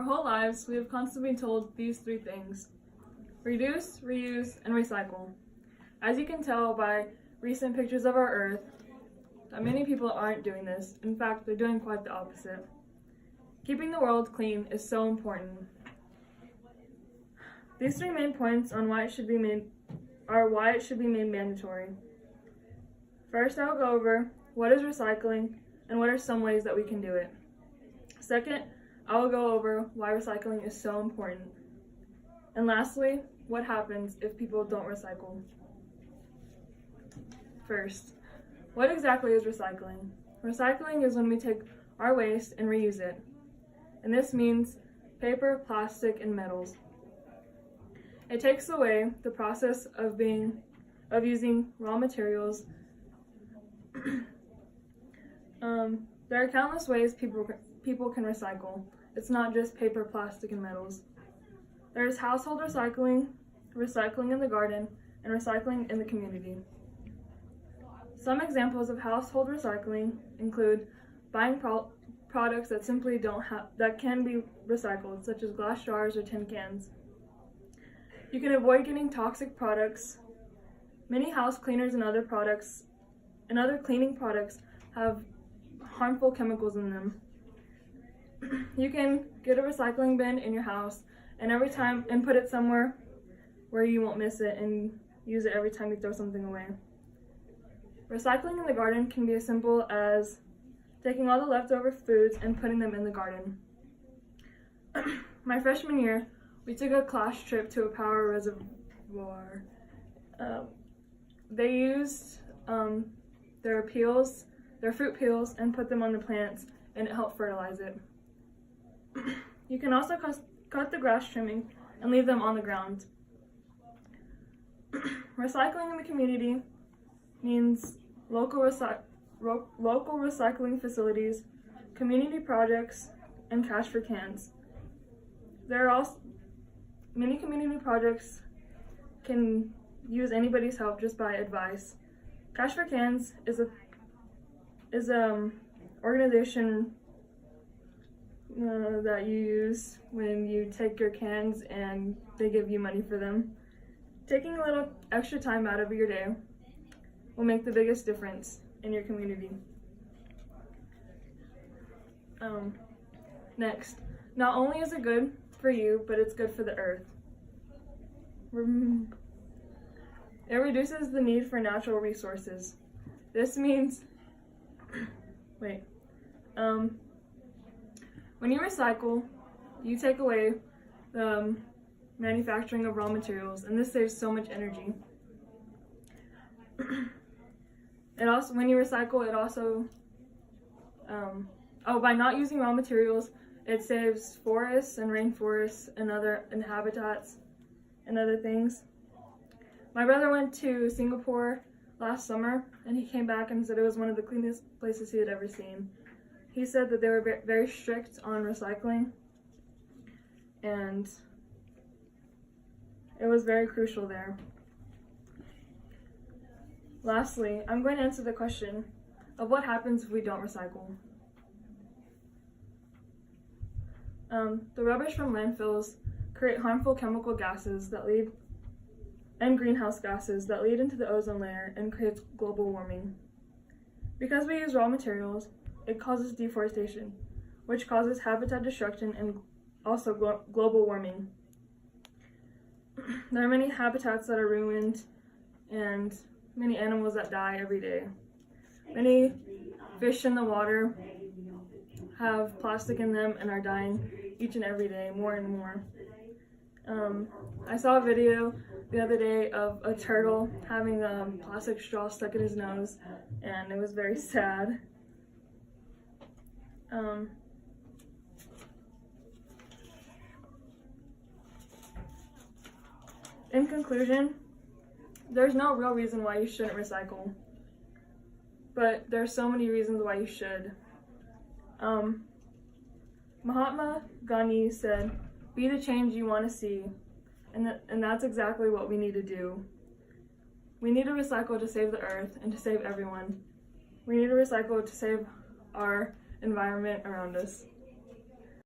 Our whole lives, we have constantly been told these three things: reduce, reuse, and recycle. As you can tell by recent pictures of our Earth, that many people aren't doing this. In fact, they're doing quite the opposite. Keeping the world clean is so important. These three main points on why it should be made mandatory. First, I'll go over what is recycling and what are some ways that we can do it. Second, I will go over why recycling is so important. And lastly, what happens if people don't recycle. First, what exactly is recycling? Recycling is when we take our waste and reuse it. And this means paper, plastic, and metals. It takes away the process of using raw materials. There are countless ways people can recycle. It's not just paper, plastic, and metals. There's household recycling, recycling in the garden, and recycling in the community. Some examples of household recycling include buying products that simply that can be recycled, such as glass jars or tin cans. You can avoid getting toxic products. Many house cleaners and other cleaning products have harmful chemicals in them. You can get a recycling bin in your house and put it somewhere where you won't miss it and use it every time you throw something away. Recycling in the garden can be as simple as taking all the leftover foods and putting them in the garden. My freshman year, we took a class trip to a power reservoir. They used their fruit peels, and put them on the plants, and it helped fertilize it. You can also cut the grass trimming and leave them on the ground. Recycling in the community means local recycling facilities, community projects, and cash for cans. There are also many community projects can use anybody's help just by advice. Cash for Cans is organization that you use when you take your cans and they give you money for them. Taking a little extra time out of your day will make the biggest difference in your community. Next, not only is it good for you, but it's good for the earth. It reduces the need for natural resources. This means, when you recycle, you take away the manufacturing of raw materials, and this saves so much energy. When you recycle, by not using raw materials, it saves forests and rainforests and habitats and other things. My brother went to Singapore last summer, and he came back and said it was one of the cleanest places he had ever seen. He said that they were very strict on recycling, and it was very crucial there. Lastly, I'm going to answer the question of what happens if we don't recycle. The rubbish from landfills create harmful chemical gases and greenhouse gases that lead into the ozone layer and creates global warming. Because we use raw materials, it causes deforestation, which causes habitat destruction and also global warming. There are many habitats that are ruined and many animals that die every day. Many fish in the water have plastic in them and are dying each and every day, more and more. I saw a video the other day of a turtle having a plastic straw stuck in his nose, and it was very sad. In conclusion, there's no real reason why you shouldn't recycle, but there's so many reasons why you should. Mahatma Gandhi said, "Be the change you want to see," and that's exactly what we need to do. We need to recycle to save the earth and to save everyone. We need to recycle to save our environment around us.